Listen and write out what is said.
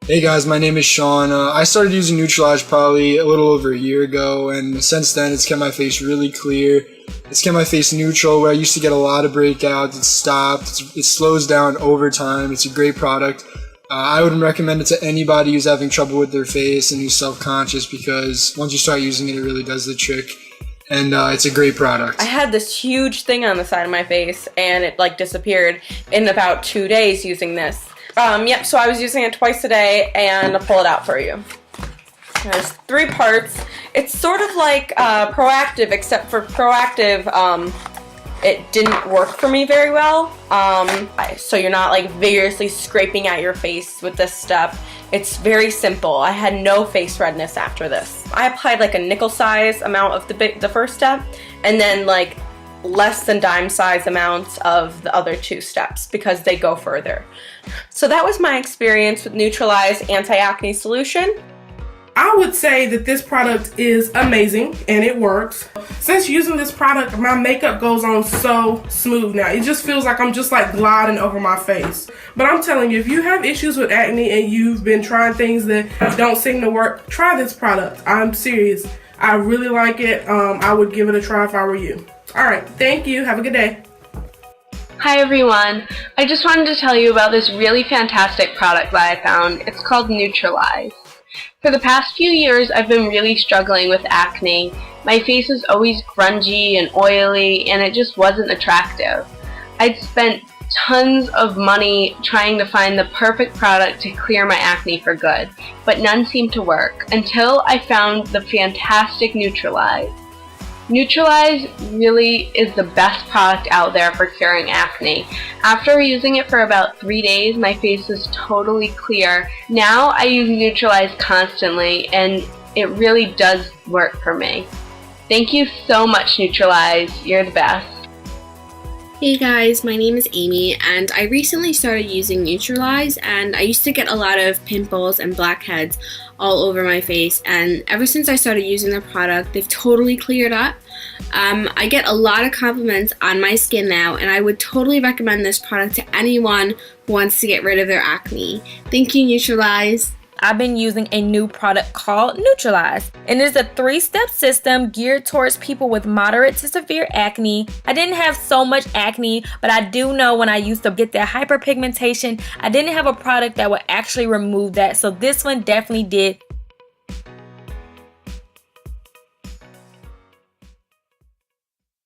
Hey guys, my name is Sean. I started using Neutralyze probably a little over a year ago, and since then it's kept my face really clear. It's kept my face neutral, where I used to get a lot of breakouts. It's stopped. It slows down over time. It's a great product. I would recommend it to anybody who's having trouble with their face and who's self-conscious, because once you start using it, it really does the trick. And it's a great product. I had this huge thing on the side of my face, and it like disappeared in about 2 days using this. Yep, so I was using it twice a day, and I'll pull it out for you. There's 3 parts. It's sort of like Proactive, except for Proactive, it didn't work for me very well. So you're not like vigorously scraping at your face with this step. It's very simple. I had no face redness after this. I applied like a nickel size amount of the first step, and then like less than dime size amounts of the other 2 steps because they go further. So that was my experience with Neutralyze Anti-Acne Solution. I would say that this product is amazing and it works. Since using this product, my makeup goes on so smooth now. It just feels like I'm just like gliding over my face. But I'm telling you, if you have issues with acne and you've been trying things that don't seem to work, try this product. I'm serious. I really like it. I would give it a try if I were you. All right, thank you. Have a good day. Hi everyone, I just wanted to tell you about this really fantastic product that I found. It's called Neutralyze. For the past few years, I've been really struggling with acne. My face is always grungy and oily, and it just wasn't attractive. I'd spent tons of money trying to find the perfect product to clear my acne for good, but none seemed to work until I found the fantastic Neutralyze. Neutralyze really is the best product out there for curing acne. After using it for about 3 days, my face is totally clear. Now I use Neutralyze constantly, and it really does work for me. Thank you so much, Neutralyze. You're the best. Hey guys, my name is Amy, and I recently started using Neutralyze, and I used to get a lot of pimples and blackheads all over my face, and ever since I started using the product, they've totally cleared up. I get a lot of compliments on my skin now, and I would totally recommend this product to anyone who wants to get rid of their acne. Thank you, Neutralyze. I've been using a new product called Neutralyze, and it is a 3-step system geared towards people with moderate to severe acne. I didn't have so much acne, but I do know when I used to get that hyperpigmentation, I didn't have a product that would actually remove that, so this one definitely did.